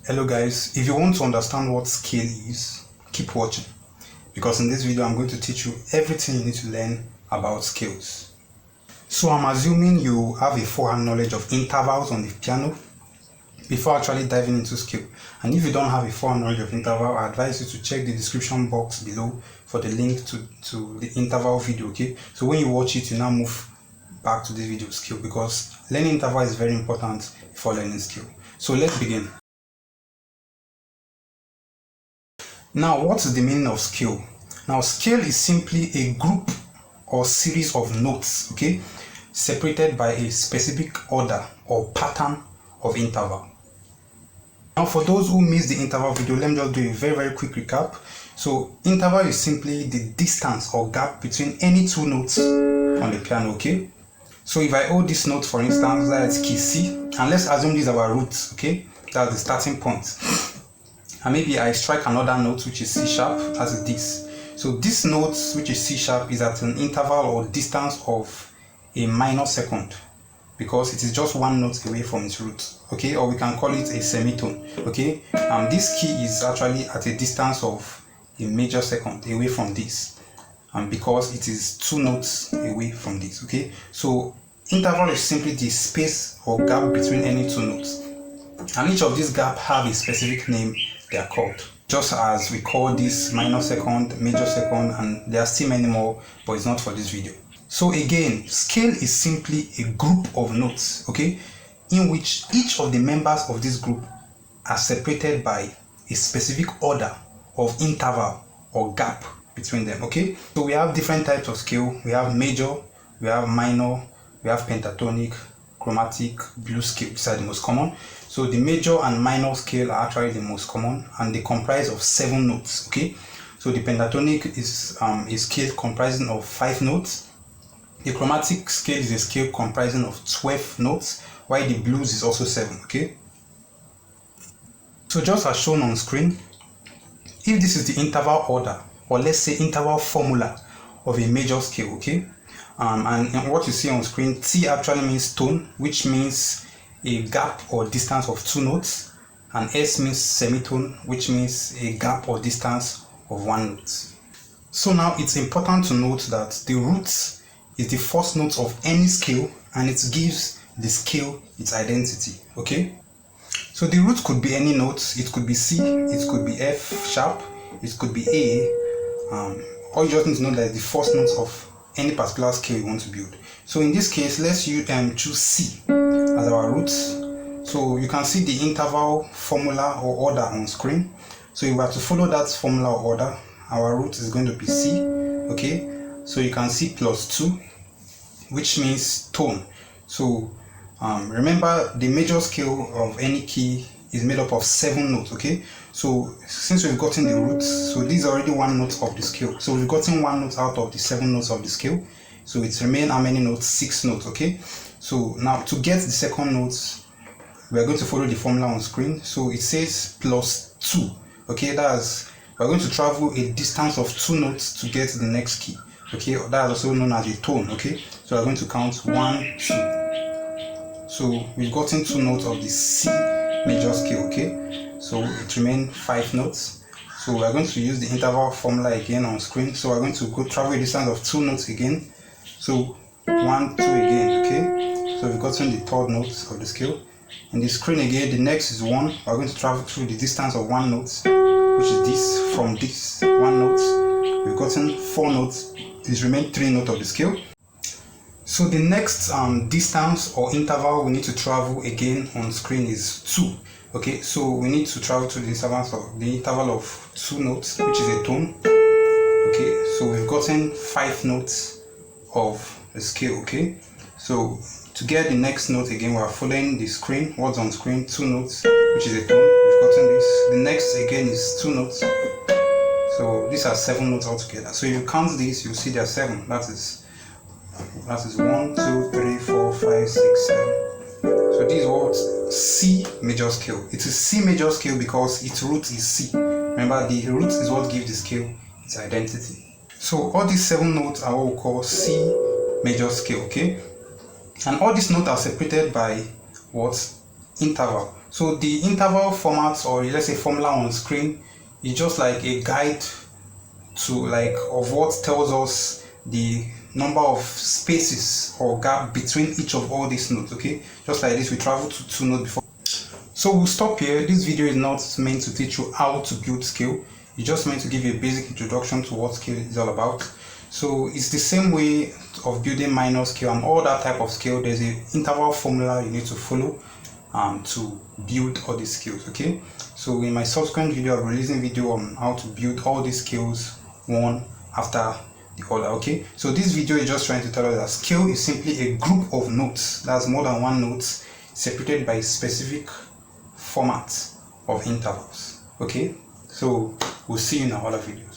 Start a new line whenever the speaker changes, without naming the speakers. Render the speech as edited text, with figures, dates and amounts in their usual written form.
Hello guys, if you want to understand what scale is, keep watching, because in this video I'm going to teach you everything you need to learn about scales. So I'm assuming you have a forehand knowledge of intervals on the piano before actually diving into scale. And if you don't have a forehand knowledge of interval, I advise you to check the description box below for the link to the interval video, okay? So when you watch it, you now move back to this video scale, because learning interval is very important before learning scale. So let's begin. Now, what is the meaning of scale? Now, scale is simply a group or series of notes, okay, separated by a specific order or pattern of interval. Now, for those who missed the interval video, let me just do a very quick recap. So, interval is simply the distance or gap between any two notes on the piano, okay? So, if I hold this note, for instance, that's key C, and let's assume these are our roots, okay? That's the starting point. And maybe I strike another note which is C sharp, as this. So this note which is C sharp is at an interval or distance of a minor second, because it is just one note away from its root, okay? Or we can call it a semitone, okay? This key is actually at a distance of a major second away from this, because it is two notes away from this, okay? So interval is simply the space or gap between any two notes, and each of these gaps have a specific name they are called, just as we call this minor second, major second, and there are still many more, but it's not for this video. So again, scale is simply a group of notes, okay, in which each of the members of this group are separated by a specific order of interval or gap between them, okay? So we have different types of scale. We have major, we have minor, we have pentatonic, chromatic, blues scale. These are the most common. So the major and minor scale are actually the most common, and they comprise of 7 notes, okay? So the pentatonic is a scale comprising of 5 notes. The chromatic scale is a scale comprising of 12 notes, while the blues is also 7, okay? So just as shown on screen, if this is the interval order, or let's say interval formula of a major scale, okay? And what you see on screen, T actually means tone, which means a gap or distance of 2 notes, and S means semitone, which means a gap or distance of 1 note. So now it's important to note that the root is the first note of any scale, and it gives the scale its identity, okay? So the root could be any note. It could be C, it could be F sharp, it could be A. All you just need to know that it's the first note of any particular scale you want to build. So in this case, let's choose C as our root. So you can see the interval formula or order on screen. So if we are to follow that formula or order, our root is going to be C, okay? So you can see +2, which means tone. So remember, the major scale of any key is made up of 7 notes, okay? So since we've gotten the roots, so this is already 1 note of the scale. So we've gotten 1 note out of the 7 notes of the scale. So it remains how many notes? 6 notes, okay? So now to get the second notes, we're going to follow the formula on screen. So it says +2, okay? That's, we're going to travel a distance of 2 notes to get the next key, okay? That's also known as a tone, okay? So we're going to count 1, 2. So we've gotten 2 notes of the C major scale, okay? So it remains 5 notes. So we're going to use the interval formula again on screen. So we're going to go travel a distance of 2 notes again. So 1, 2 again, okay? So we've gotten the third note of the scale. In the screen again, the next is 1. We're going to travel through the distance of 1 note, which is this. From this 1 note, we've gotten 4 notes. It remains 3 notes of the scale. So the next distance or interval we need to travel again on screen is 2. Okay, so we need to travel to the interval of 2 notes, which is a tone. Okay, so we've gotten 5 notes of the scale, okay? So to get the next note again, we are following the screen. What's on screen? 2 notes, which is a tone. We've gotten this. The next again is 2 notes. So these are 7 notes altogether. So if you count these, you'll see there are 7. That is 1, 2, 3, 4, 5, 6, 7. So this is what C major scale. It is C major scale because its root is C. Remember, the root is what gives the scale its identity. So all these 7 notes are what we call C major scale, okay? And all these notes are separated by what? Interval. So the interval format, or let's say formula on screen, is just like a guide to of what tells us the number of spaces or gap between each of all these notes. Okay, just like this, we travel to 2 notes before. So we'll stop here. This video is not meant to teach you how to build scale. It's just meant to give you a basic introduction to what scale is all about. So it's the same way of building minor scale and all that type of scale. There's an interval formula you need to follow to build all these skills. Okay, so in my subsequent video, I'll be releasing video on how to build all these skills one after the other. Okay, so this video is just trying to tell us that scale is simply a group of notes that's more than one note separated by a specific format of intervals. Okay, so we'll see you in our other videos.